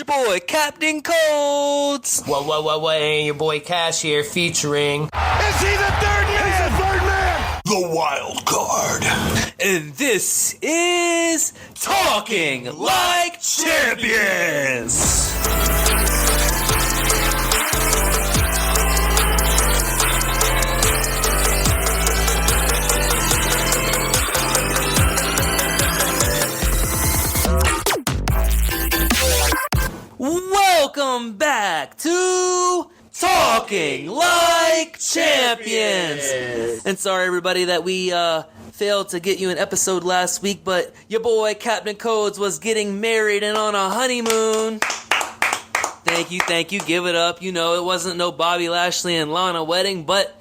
your boy, Captain Codes. What, and your boy Cash here featuring... Is he the third man? He's the third man! The wild card. And this is Talking Like Champions. Welcome back to Talking Like Champions. And sorry, everybody, that we failed to get you an episode last week, but your boy Captain Codes was getting married and on a honeymoon. Thank you. Give it up. You know, it wasn't no Bobby Lashley and Lana wedding, but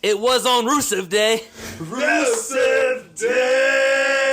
it was on Rusev Day. Rusev Day!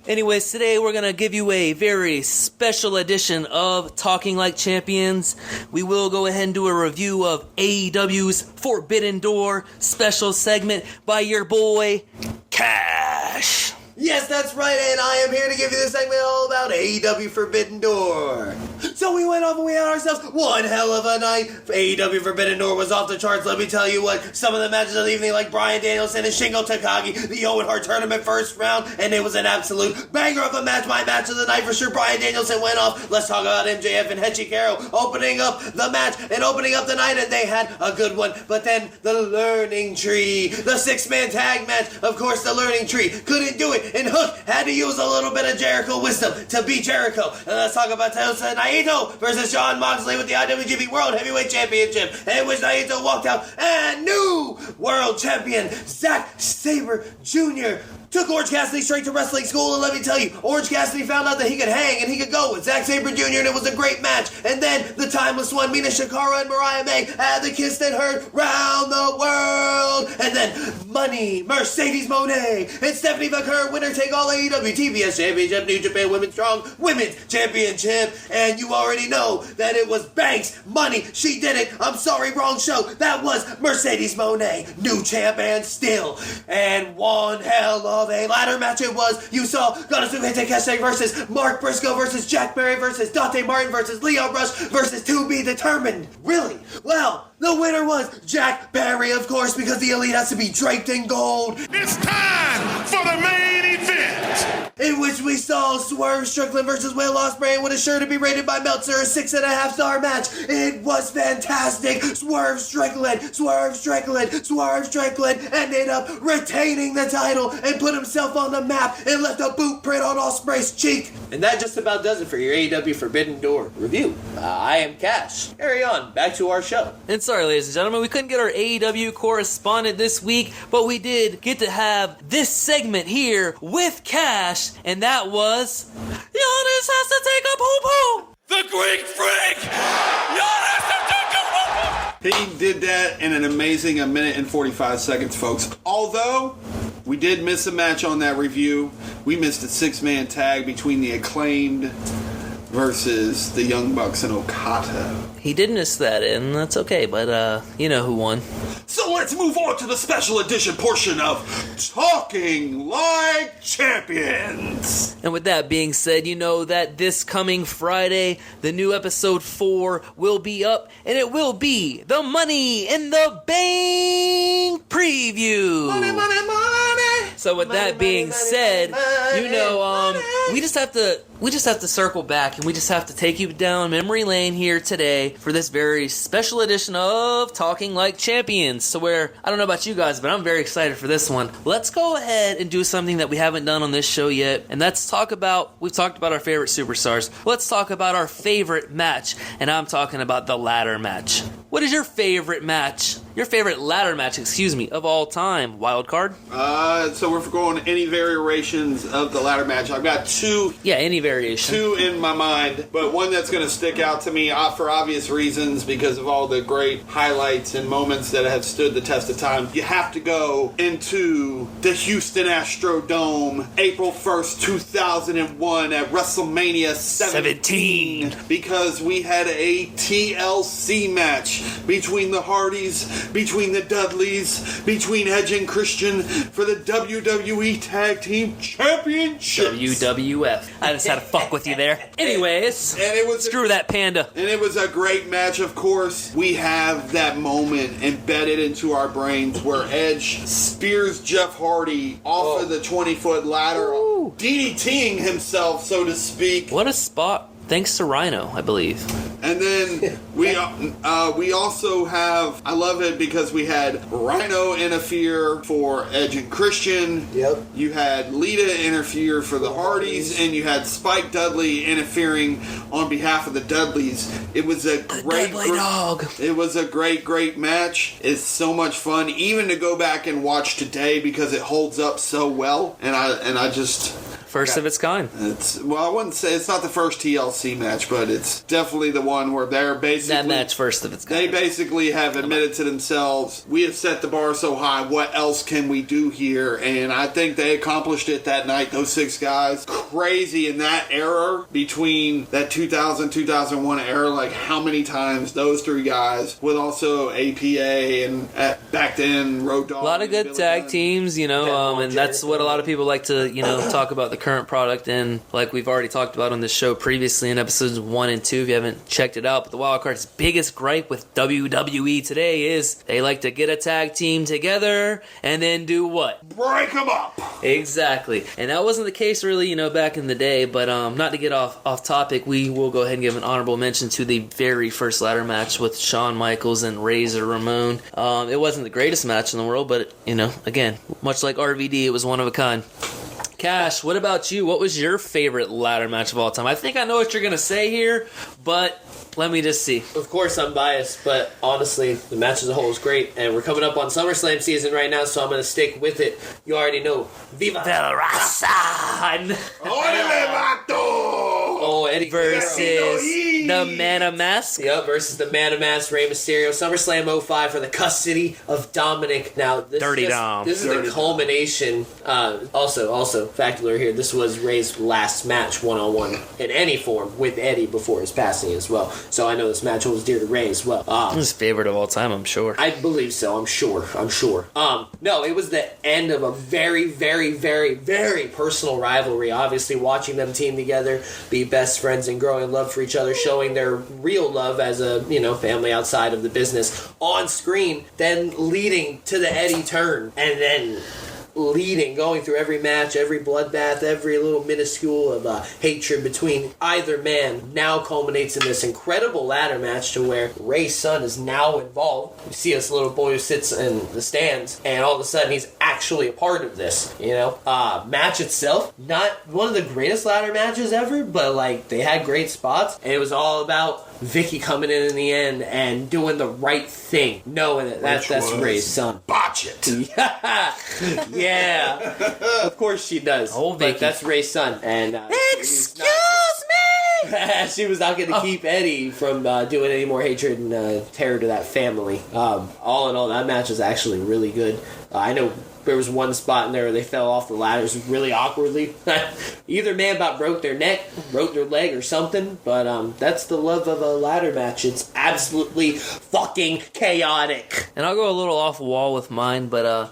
Anyways, today we're going to give you a very special edition of Talking Like Champions. We will go ahead and do a review of AEW's Forbidden Door special segment by your boy, Cash. Yes, that's right, and I am here to give you this segment all about AEW Forbidden Door. So we went off and we had ourselves one hell of a night. AEW Forbidden Door was off the charts, let me tell you what. Some of the matches of the evening, like Bryan Danielson and Shingo Takagi, the Owen Hart Tournament first round, and it was an absolute banger of a match. My match of the night for sure. Bryan Danielson went off. Let's talk about MJF and Hechikaro opening up the match and opening up the night, and they had a good one. But then the Learning Tree, the six-man tag match, of course the Learning Tree couldn't do it. And Hook had to use a little bit of Jericho wisdom to beat Jericho. And let's talk about Tetsuya Naito versus Jon Moxley with the IWGP World Heavyweight Championship, in which Naito walked out and new World Champion Zack Sabre Jr. took Orange Cassidy straight to wrestling school, and let me tell you, Orange Cassidy found out that he could hang and he could go with Zack Sabre Jr., and it was a great match. And then the timeless one, Mina Shikara and Mariah May, had the kiss that heard round the world. And then Money, Mercedes Moné, and Stephanie McCurry, winner take all AEW TBS Championship, New Japan Women's Strong Women's Championship. And you already know that it was Banks Money. She did it. I'm sorry, wrong show. That was Mercedes Moné, new champ and still. And one hell of a ladder match it was. You saw Gonosuke Takeshita versus Mark Briscoe versus Jack Barry versus Dante Martin versus Leo Rush versus To Be Determined. Really? Well, the winner was Jack Barry, of course, because the Elite has to be draped in gold. It's time for the main event! In which we saw Swerve Strickland versus Will Ospreay, and what is sure to be rated by Meltzer a 6.5-star match. It was fantastic. Swerve Strickland ended up retaining the title and put himself on the map and left a boot print on Ospreay's cheek. And that just about does it for your AEW Forbidden Door review. I am Cash. Carry on, back to our show. And sorry, ladies and gentlemen, we couldn't get our AEW correspondent this week, but we did get to have this segment here with Cash, and that was Giannis has to take a poo-poo! The Greek Freak! Giannis Antetokounmpo! He did that in an amazing 1 minute and 45 seconds, folks. Although we did miss a match on that review. We missed a 6-man tag between the Acclaimed versus the Young Bucks and Okada. He did miss that, and that's okay, but you know who won. So let's move on to the special edition portion of Talking Like Champions. And with that being said, you know that this coming Friday, the new episode 4 will be up, and it will be the Money in the Bank preview. Money. So with that being said, you know, we just have to circle back, and we just have to take you down memory lane here today for this very special edition of Talking Like Champions. So where, I don't know about you guys, but I'm very excited for this one. Let's go ahead and do something that we haven't done on this show yet, and that's we've talked about our favorite superstars. Let's talk about our favorite match, and I'm talking about the ladder match. What is your favorite match? Your favorite ladder match, of all time, Wildcard? So we're going any variations of the ladder match. I've got two. Yeah, any variation. Two in my mind, but one that's going to stick out to me for obvious reasons because of all the great highlights and moments that have stood the test of time. You have to go into the Houston Astrodome, April 1st, 2001 at WrestleMania 17 because we had a TLC match between the Hardys, between the Dudleys, between Edge and Christian for the WWE Tag Team Championships. WWF. I just gotta fuck with you there. Anyways, And it was screw that panda. And it was a great match, of course. We have that moment embedded into our brains where Edge spears Jeff Hardy off of the 20-foot ladder, DDTing himself, so to speak. What a spot. Thanks to Rhino, I believe. And then we also have, I love it because we had Rhino interfere for Edge and Christian. Yep. You had Lita interfere for the Hardys, and you had Spike Dudley interfering on behalf of the Dudleys. It was a great dog. It was a great match. It's so much fun, even to go back and watch today because it holds up so well. And I just. First of its kind. I wouldn't say it's not the first TLC match, but it's definitely the one where they're basically That match first of its kind. They basically have admitted to themselves, we have set the bar so high, what else can we do here? And I think they accomplished it that night, those 6 guys. Crazy in that era, between that 2000, 2001 era, like how many times those 3 guys, with also APA and back then Road Dogg. A lot of good Billy tag Gunn. teams, and that's what a lot of people like to, talk about the current product. And like we've already talked about on this show previously in episodes 1 and 2, if you haven't checked it out, but the Wildcard's biggest gripe with WWE today is they like to get a tag team together and then do what? Break them up! Exactly. And that wasn't the case really, back in the day, but not to get off topic, we will go ahead and give an honorable mention to the very first ladder match with Shawn Michaels and Razor Ramon. It wasn't the greatest match in the world, but, again, much like RVD, it was one of a kind. Cash, what about you? What was your favorite ladder match of all time? I think I know what you're going to say here, but let me just see. Of course, I'm biased, but honestly, the match as a whole is great, and we're coming up on SummerSlam season right now, so I'm going to stick with it. You already know. Viva Del Rasan! Oh, Eddie Versus the Man of Mask. Yep, versus the Man of Mask, Rey Mysterio. SummerSlam 05 for the custody of Dominic. Now, this is the culmination. Also, fact alert here, this was Rey's last match one-on-one in any form with Eddie before his passing as well. So I know this match holds dear to Rey as well. His favorite of all time, I'm sure. I believe so. I'm sure. No, it was the end of a very, very, very, very personal rivalry. Obviously, watching them team together, be best friends, and growing love for each other, showing their real love as a family outside of the business on screen, then leading to the Eddie turn, and then going through every match, every bloodbath, every little minuscule of hatred between either man now culminates in this incredible ladder match to where Rey's son is now involved. You see this little boy who sits in the stands, and all of a sudden he's actually a part of this, match itself, not one of the greatest ladder matches ever, but they had great spots, and it was all about Vicky coming in the end and doing the right thing, knowing that that's Rey's son. Botch it. Yeah. Of course she does. Oh, Vicky. But that's Rey's son. And Excuse me! she was not going to keep Eddie from doing any more hatred and terror to that family. All in all, that match was actually really good. I know there was one spot in there where they fell off the ladders really awkwardly. Either man about broke their neck, broke their leg, or something. But that's the love of a ladder match. It's absolutely fucking chaotic. And I'll go a little off wall with mine, but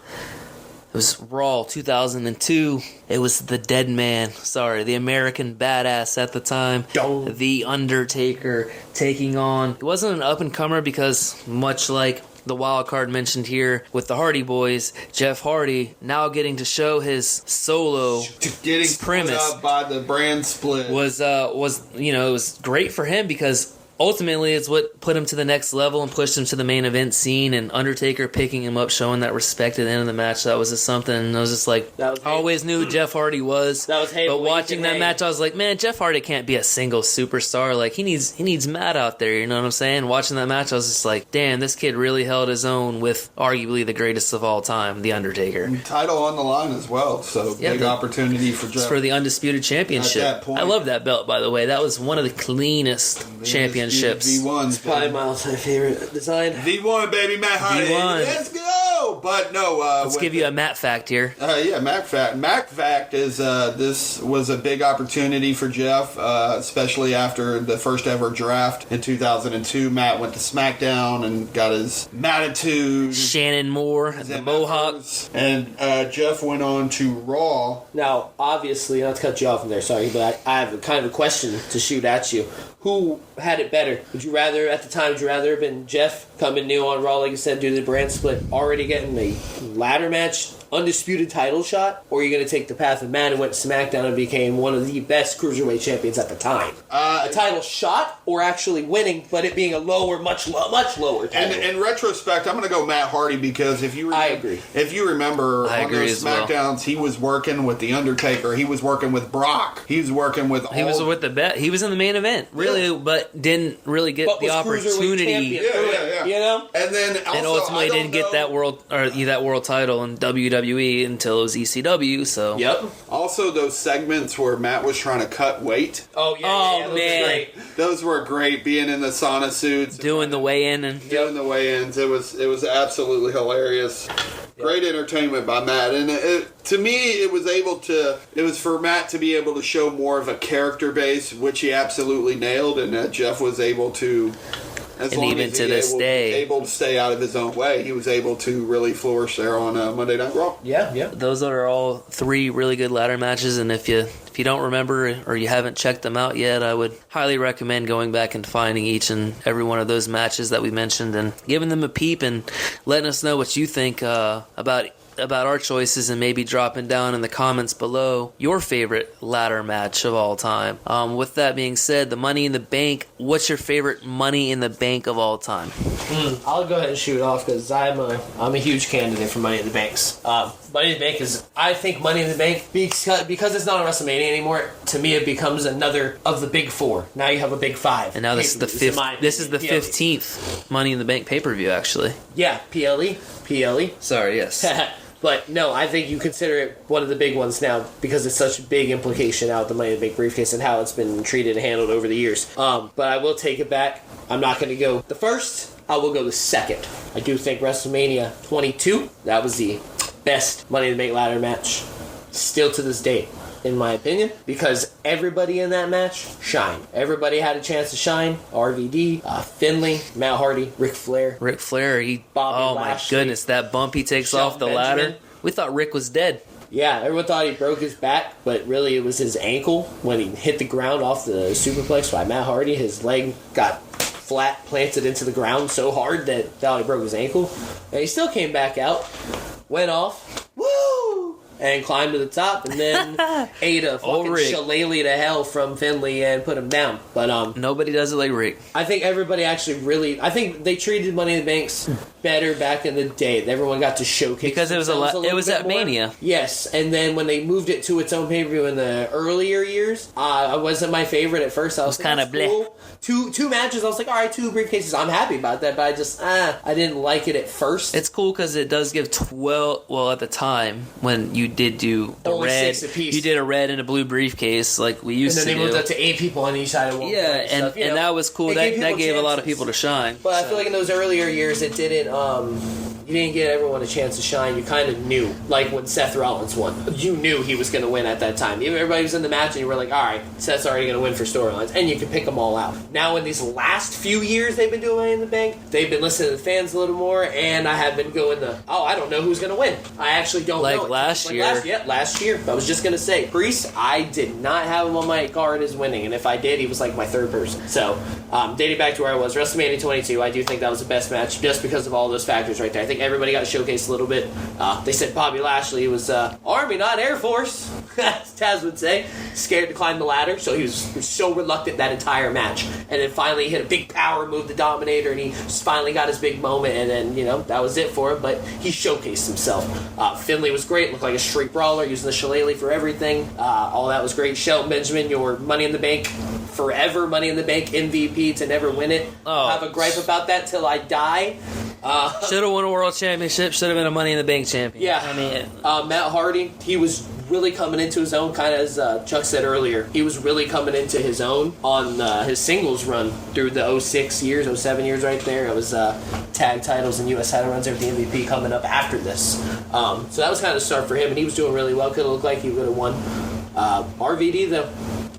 it was Raw 2002. It was the Dead Man. The American Badass at the time. The Undertaker taking on. It wasn't an up-and-comer because much like the wild card mentioned here with the Hardy Boys, Jeff Hardy now getting to show his solo Getting premise split up by the brand split was it was great for him because ultimately it's what put him to the next level and pushed him to the main event scene, and Undertaker picking him up, showing that respect at the end of the match. That was just something, and I was just like, I always knew who Jeff Hardy was. That was but watching that match, I was like, man, Jeff Hardy can't be a single superstar. Like, he needs Matt out there, you know what I'm saying? Watching that match, I was just like, damn, this kid really held his own with arguably the greatest of all time, The Undertaker. title on the line as well, so big opportunity for Jeff. For the Undisputed Championship. At that point. I love that belt, by the way. That was one of the cleanest championships. V1. Probably my favorite design. V1, baby, Matt Hardy. V1. Let's go! but no. Let's give you a Matt fact here. Yeah, Mac Fact. Mac Fact is this was a big opportunity for Jeff, especially after the first ever draft in 2002. Matt went to SmackDown and got his Mattitude. Shannon Moore, the Mohawk. And Jeff went on to Raw. Now, obviously, not to cut you off from there, sorry, but I have a kind of a question to shoot at you. Who had it better? Would you rather, at the time, have been Jeff coming new on Raw, like you said, due to the brand split, already getting a ladder match, undisputed title shot, or are you going to take the path of Matt and went to SmackDown and became one of the best cruiserweight champions at the time? A title shot, or actually winning, but it being a lower, much lower title? And in retrospect, I'm going to go Matt Hardy because if you I agree. If you remember I on agree those as well. SmackDowns, he was working with the Undertaker. He was working with Brock. He was working with. He was with the bet. He was in the main event, really, but didn't really get But the was cruiserweight opportunity. champion through it, you know? And then also, And ultimately I don't didn't get know- that world title in WWE until it was ECW. So Yep. Also, those segments where Matt was trying to cut weight. Oh, yeah. Oh, yeah, that was man. great. Those were great. Being in the sauna suits, doing the weigh-in and doing the weigh-ins, it was absolutely hilarious. Great entertainment by Matt, and to me, it was for Matt to be able to show more of a character base, which he absolutely nailed, and Jeff was able to. As And long even as to he this day. able to stay out of his own way, he was able to really flourish there on Monday Night Raw. Yeah. those are all three really good ladder matches. And if you don't remember or you haven't checked them out yet, I would highly recommend going back and finding each and every one of those matches that we mentioned and giving them a peep and letting us know what you think about our choices, and maybe dropping down in the comments below your favorite ladder match of all time. With that being said, the Money in the Bank, what's your favorite Money in the Bank of all time? I'll go ahead and shoot off because I'm a huge candidate for Money in the Banks. Money in the Bank is, I think Money in the Bank, because it's not on WrestleMania anymore, to me it becomes another of the big four. Now you have a big five. And now this is the pay-per-views, in my this is the opinion. 15th Money in the Bank pay-per-view, actually. Yeah, PLE. Sorry, yes. But no, I think you consider it one of the big ones now because it's such a big implication out of the Money in the Bank briefcase and how it's been treated and handled over the years. But I will take it back. I'm not going to go the first. I will go the second. I do think WrestleMania 22, that was the best Money in the Bank ladder match still to this day, in my opinion, because everybody in that match shined. Everybody had a chance to shine. RVD, Finlay, Matt Hardy, Ric Flair. Ric Flair, Bobby oh Lashley, my goodness, that bump he takes Shelton off the Benjamin. ladder. We thought Rick was dead. Yeah, everyone thought he broke his back, but really it was his ankle when he hit the ground off the superplex by Matt Hardy. His leg got flat planted into the ground so hard that thought he broke his ankle. And he still came back out, went off, woo, and climbed to the top, and then ate a fucking Rick. shillelagh to hell from Finlay and put him down. But Nobody does it like Rick. I think everybody actually really, I think they treated Money in the Banks better back in the day. Everyone got to showcase Because it was themselves it was little at bit more. Mania. Yes, and then when they moved it to its own pay-per-view in the earlier years, I wasn't my favorite at first. I was It was kinda like, that's cool. Two matches, I was like, all right, 2 briefcases. I'm happy about that, but I didn't like it at first. It's cool because it does give 12. Well, at the time when you did do the Only red, 6 apiece. you did a red and a blue briefcase like we and used then to they moved do. up to 8 people on each side of one. Yeah, point stuff, you and know. that was cool. It That people gave a lot of chances. people to shine. But I feel like in those earlier years, it didn't. You didn't get everyone a chance to shine. You kind of knew, like when Seth Rollins won, you knew he was going to win at that time. Even everybody was in the match, and you were like, "All right, Seth's already going to win for storylines," and you could pick them all out. Now, in these last few years, they've been doing Money in the Bank. They've been listening to the fans a little more, and I have been going I don't know who's going to win. I actually don't Like know. last year. Last year. I was just going to say, Priest. I did not have him on my card as winning, and if I did, he was like my third person. So, dating back to where I was, WrestleMania 22, I do think that was the best match just because of all those factors right there. I think everybody got to showcase a little bit. They said Bobby Lashley was Army, not Air Force, as Taz would say, scared to climb the ladder, so he was so reluctant that entire match. And then finally he hit a big power move, the Dominator, and he finally got his big moment, and then, that was it for him, but he showcased himself. Finlay was great, looked like a street brawler, using the shillelagh for everything. All that was great. Shelton Benjamin, your Money in the Bank, forever Money in the Bank MVP to never win it. Oh. I'll have a gripe about that till I die. Should have won a world championship. Should have been a Money in the Bank champion. Yeah. I mean, Matt Hardy, he was really coming into his own, kind of as Chuck said earlier. He was really coming into his own on his singles run through the 06 years, 07 years right there. It was tag titles and U.S. title runs, everything MVP coming up after this. So that was kind of the start for him, and he was doing really well. Could have looked like he would have won. RVD, though.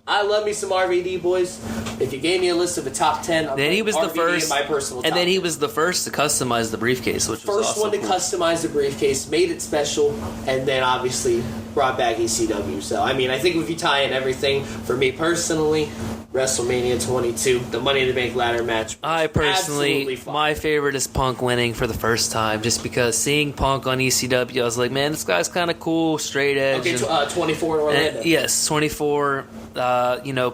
I love me some RVD, boys. If you gave me a list of the top 10, then he was RVD the first, in my personal top and then he 10. was the first to customize the briefcase, which was First also one to cool. customize the briefcase, made it special, and then obviously brought back ECW. So, I mean, I think if you tie in everything, for me personally, WrestleMania 22, the Money in the Bank ladder match. I personally, absolutely fun. my favorite is Punk winning for the first time, just because seeing Punk on ECW, I was like, man, this guy's kind of cool, straight edge. Okay, and- 24 in Orlando. yes, 24.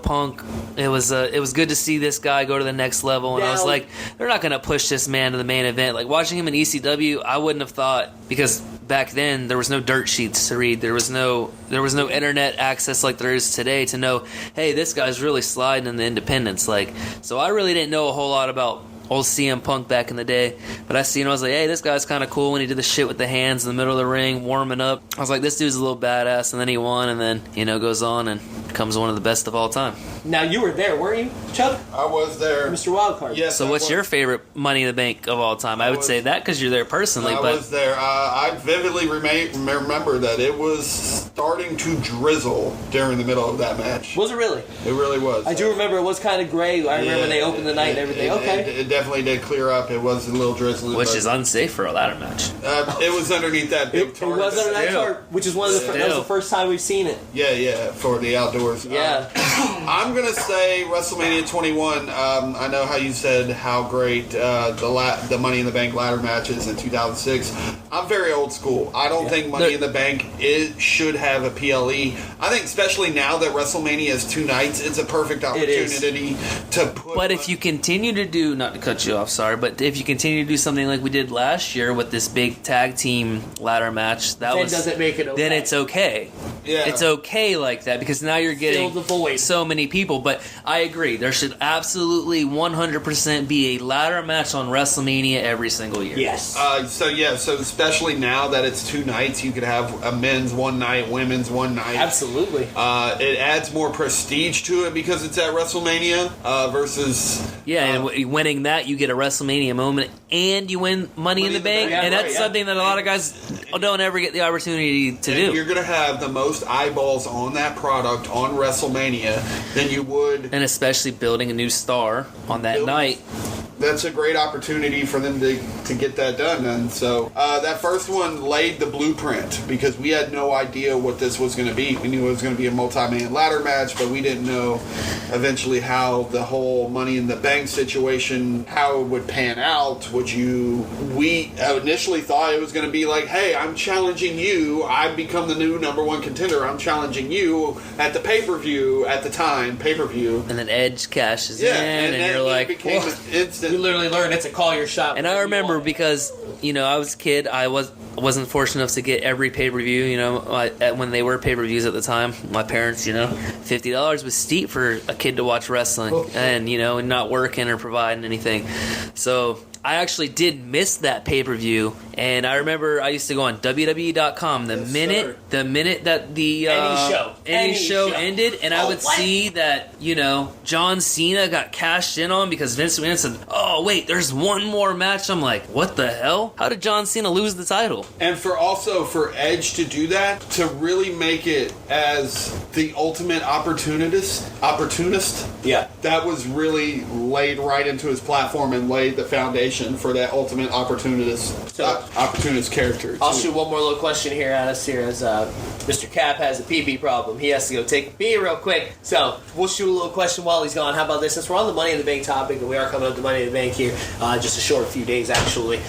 Punk. It was good to see this guy go to the next level, and I was Now- like, they're not going to push this man to the main event. Like watching him in ECW, I wouldn't have thought, because back then there was no dirt sheets to read. There was no internet access like there is today to know, hey, this guy's really sliding in the independents. Like, so I really didn't know a whole lot about old CM Punk back in the day, but I seen him, I was like, hey, this guy's kind of cool when he did the shit with the hands in the middle of the ring, warming up. I was like, this dude's a little badass, and then he won, and then, goes on and becomes one of the best of all time. Now, you were there, weren't you, Chuck? I was there. Mr. Wildcard. Yes. So I what's was. your favorite Money in the Bank of all time? I would was- say that because you're there personally, I but was there. I vividly remember that it was starting to drizzle during the middle of that match. Was it really? It really was. I do remember it was kind of gray. I remember they opened the night and everything. Okay. It definitely did clear up. It was a little drizzling. which but, is unsafe for a ladder match. it was underneath that big It target. was under that Still. chart, which is one of the that was the first time we've seen it. Yeah, for the outdoors. Yeah. I'm gonna say WrestleMania 21. I know how you said how great the Money in the Bank ladder matches in 2006. I'm very old school. I don't think Money in the Bank should have a PLE. I think especially now that WrestleMania is 2 nights, it's a perfect opportunity to put. But if you continue to do, not to cut you off, sorry, but if you continue to do something like we did last year with this big tag team ladder match, Then does it make it okay? Then it's okay. Yeah. It's okay like that because now you're getting Fill the void. so many people. But I agree, there should absolutely 100% be a ladder match on WrestleMania every single year. Yes. So especially now that it's 2 nights, you could have a men's one night, women's one night. Absolutely. It adds more prestige to it because it's at WrestleMania versus. Yeah, and winning that, you get a WrestleMania moment, and you win Money in the Bank, Bank. and Yeah, that's right, something that a lot of guys don't ever get the opportunity to do. You're going to have the most eyeballs on that product on WrestleMania than you would. And especially building a new star on that Build- night. That's a great opportunity for them to get that done. And so that first one laid the blueprint because we had no idea what this was going to be. We knew it was going to be a multi-man ladder match, but we didn't know eventually how the whole Money in the Bank situation, how it would pan out. We initially thought it was going to be like, hey, I'm challenging you. I've become the new number one contender. I'm challenging you at the pay-per-view at the time, pay-per-view. And then Edge cashes Yeah, in, and then you're it like, became "Whoa." an instant. You literally learn it's a call your shot. And I remember because, I was a kid, I wasn't fortunate enough to get every pay-per-view, when they were pay-per-views at the time. My parents, $50 was steep for a kid to watch wrestling and, and not working or providing anything. So I actually did miss that pay-per-view, and I remember I used to go on WWE.com the minute that the any show ended, and I would see that John Cena got cashed in on because Vince McMahon said, "Oh wait, there's one more match." I'm like, "What the hell? How did John Cena lose the title?" And for Edge to do that, to really make it as the ultimate opportunist, Yeah. that was really laid right into his platform and laid the foundation for that ultimate opportunist character. I'll too. shoot one more little question here at us here as Mr. Cap has a pee-pee problem. He has to go take a pee real quick. So we'll shoot a little question while he's gone. How about this? Since we're on the Money in the Bank topic, and we are coming up to Money in the Bank here, just a short few days actually.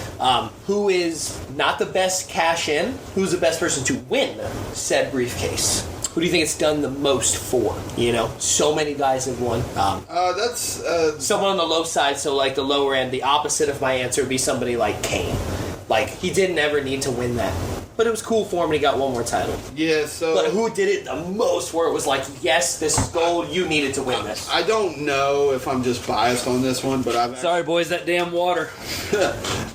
Who is not the best cash in? Who's the best person to win said briefcase? Who do you think it's done the most for? So many guys have won. That's Someone on the low side, so like the lower end, the opposite of my answer would be somebody like Kane. Like, he didn't ever need to win that. but it was cool for him and he got one more title. Yeah, so But who did it the most where it was like, yes, this is gold, you needed to win this? I don't know if I'm just biased on this one, but Sorry, boys, that damn water.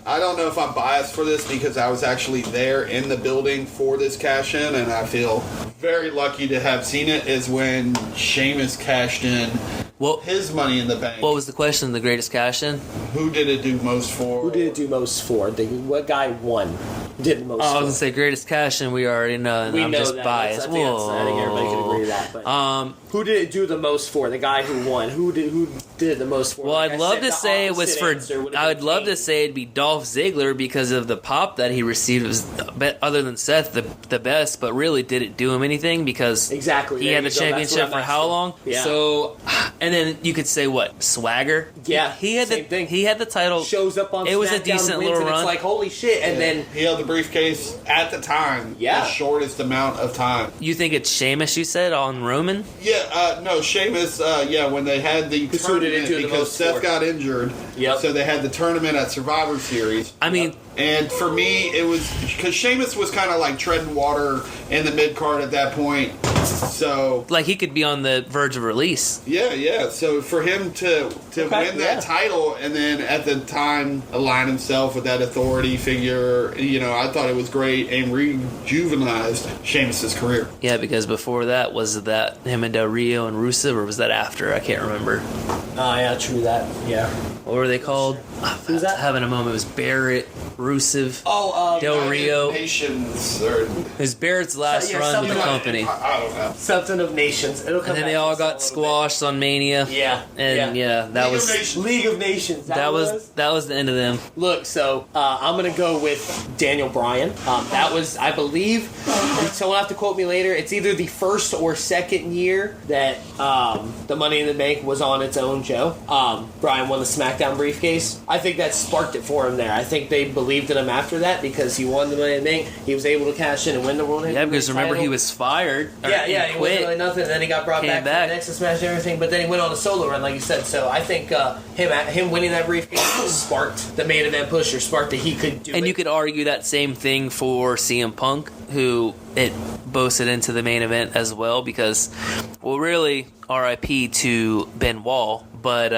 I don't know if I'm biased for this because I was actually there in the building for this cash in, and I feel very lucky to have seen it. Is when Sheamus cashed in Well, his Money in the Bank. what was the question? The greatest cash in? Who did it do most for? Who did it do most for? What guy won? Did the most Oh, I was for? gonna say greatest cash in. We already know, and We I'm know just that. biased. I think everybody can agree to that. But who did it do the most for? The guy who won. Who did it the most for? Well, Like I'd I love said, to the say it was opposite for. answer would have I would been love to Kane. say it'd be Dolph Ziggler because of the pop that he received. It was other than Seth the best, but really did it do him anything because Exactly. he There had the you go. That's championship what for I'm how asking. long? Yeah. So, and then you could say what Swagger? Yeah, he had same the thing. he had the title. Shows up on It was a SmackDown, decent wins, little and run. It's like holy shit, and then He held the briefcase at the time. Yeah. The shortest amount of time. You think it's Sheamus? You said on Roman. Yeah, no, Sheamus, when they had the Who suited tournament into the because most Seth for. got injured. Yep. So they had the tournament at Survivor Series. I mean, And for me, it was because Sheamus was kind of like treading water in the mid card at that point. So like he could be on the verge of release. yeah. So for him to Okay, win that yeah. title and then at the time align himself with that authority figure, I thought it was great and rejuvenized Sheamus's career. Yeah, because before that was that him and Del Rio and Rusev, or was that after? I can't remember. yeah, true that. Yeah. What were they called? Who's that? Having a moment. It was Barrett, Rusev, Oh, Del Rio. Nations or It was Barrett's last Yeah, run with the something like- company. I don't know. something of Nations. It'll come And then back they to all us in a got little squashed on Mania. bit. Yeah. And yeah, that was League of Nations. that was the end of them. Look, so I'm gonna go with Daniel Bryan. That was, I believe, someone will have to quote me later. It's either the first or second year that the Money in the Bank was on its own. Joe Bryan won the SmackDown briefcase. I think that sparked it for him there. I think they believed in him after that because he won the Money in the Bank. He was able to cash in and win the World Yeah, because remember title. he was fired. Or Yeah, he he wasn't quit. really nothing. And then he got brought Came back, back. for the Nexus match and everything. But then he went on a solo run, like you said. So I think him winning that briefcase sparked the main event push, or sparked that he could do it. And you could argue that same thing for CM Punk, who it boasted into the main event as well, because, well, really, RIP to Ben Wall, but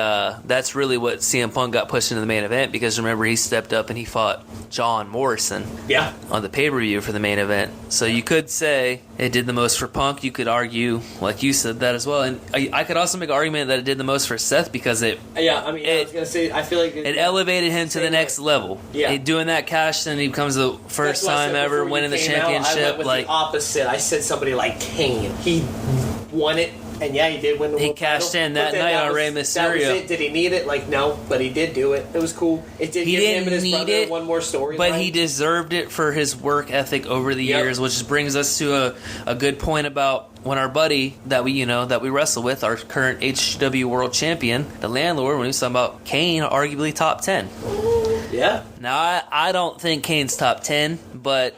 that's really what CM Punk got pushed into the main event, because remember, he stepped up and he fought John Morrison Yeah. on the pay-per-view for the main event. So you could say it did the most for Punk. You could argue, like you said, that as well. And I could also make an argument that it did the most for Seth, because it Yeah, I mean, I was going to say, I feel like it elevated him to the Same next way. level. Yeah. Doing that cash, then he becomes the first That's what I time said ever before you winning the came out. I championship. went with Like, the opposite. I said somebody like Kane. He won it. And yeah, he did win the He world cashed title, in but that then night on was- Rey That was Mysterio. it. Did he need it? Like, no, but he did do it. It was cool. It did He give him didn't and his need brother it, one more story. but he deserved it for his work ethic over the Yep. years, which brings us to a good point about when our buddy that we wrestle with, our current HW World Champion, the Landlord, when he was talking about Kane, arguably top 10. Yeah. Now, I don't think Kane's top 10, but,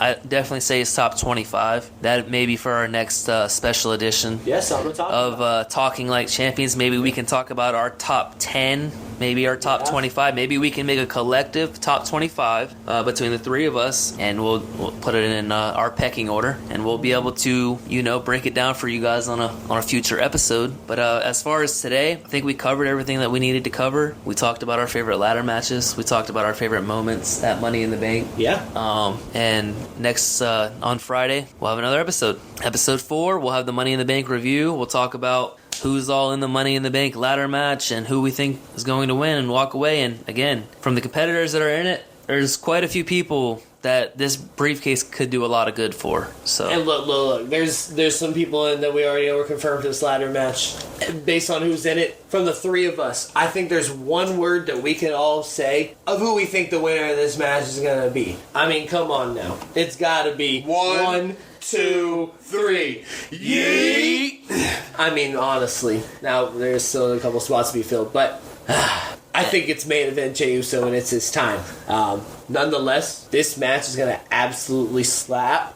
I definitely say he's top 25. That may be for our next special edition Yeah, something to talk about. of Talking Like Champions. Maybe we can talk about our top 10, maybe our top Yeah. 25. Maybe we can make a collective top 25 between the three of us, and we'll put it in our pecking order, and we'll be able to, break it down for you guys on a future episode. But as far as today, I think we covered everything that we needed to cover. We talked about our favorite ladder matches. We talked about our favorite moments at Money in the Bank. Yeah. And next on Friday, we'll have another episode. Episode 4, we'll have the Money in the Bank review. We'll talk about who's all in the Money in the Bank ladder match and who we think is going to win and walk away. And again, from the competitors that are in it, there's quite a few people that this briefcase could do a lot of good for. So And look. There's some people in that we already know were confirmed for this ladder match. Based on who's in it, from the three of us, I think there's one word that we can all say of who we think the winner of this match is going to be. I mean, come on now. It's got to be One, 2, 3. Yeet! I mean, honestly. Now, there's still a couple spots to be filled, but I I think it's main event Jey Uso, and it's his time. Nonetheless, this match is going to absolutely slap.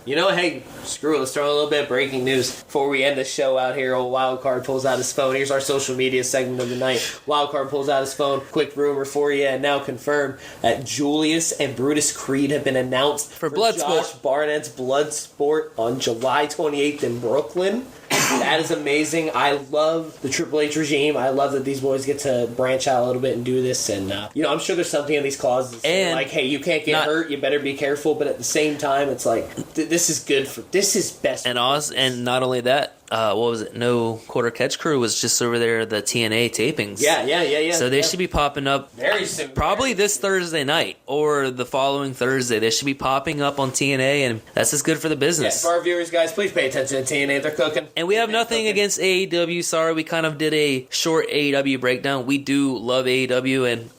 You know, hey, screw it. Let's throw a little bit of breaking news before we end the show out here. Old Wildcard pulls out his phone. Here's our social media segment of the night. Wildcard pulls out his phone. Quick rumor for you, and now confirmed that Julius and Brutus Creed have been announced for Bloodsport. Josh Barnett's Bloodsport on July 28th in Brooklyn. That is amazing. I love the Triple H regime. I love that these boys get to branch out a little bit and do this. And, you know, I'm sure there's something in these clauses And like, hey, you can't get hurt. You better be careful. But at the same time, it's like, this is good for... This is best. And not only that, what was it? No Quarter Catch Crew was just over there, the TNA tapings. Yeah. So they should be popping up very soon. probably this Thursday night or the following Thursday. They should be popping up on TNA, and that's just good for the Yeah, business. for our viewers, guys, please pay attention to TNA. They're cooking. And we have nothing against AEW. Sorry, we kind of did a short AEW breakdown. We do love AEW, and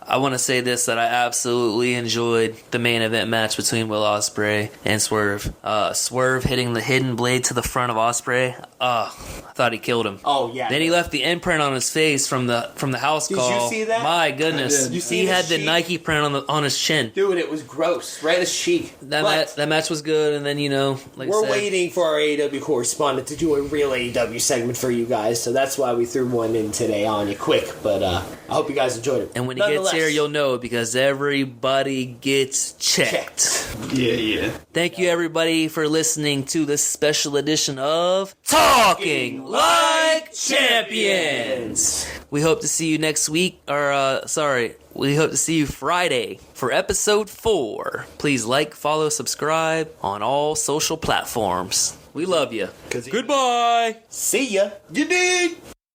I want to say this, that I absolutely enjoyed the main event match between Will Ospreay and Swerve. Swerve hitting the hidden blade to the front of Ospreay. I thought he killed him. Oh, yeah. Then he left the imprint on his face from the house Did call. you see that? My goodness. I did. You see He the had the sheet? Nike print on his chin. Dude, it was gross. Right as cheek. That match was good, and then, you know, like I We're said, waiting for our AEW correspondent to do a real AEW segment for you guys, so that's why we threw one in today on you quick. But I hope you guys enjoyed it. and when he gets here, you'll know, because everybody gets checked. Yeah. Thank you, everybody, for listening to this special edition of Talking Like Champions. We hope to see you next week, we hope to see you Friday for episode 4. Please like, follow, subscribe on all social platforms. We love you. Cause Goodbye. See ya. You did.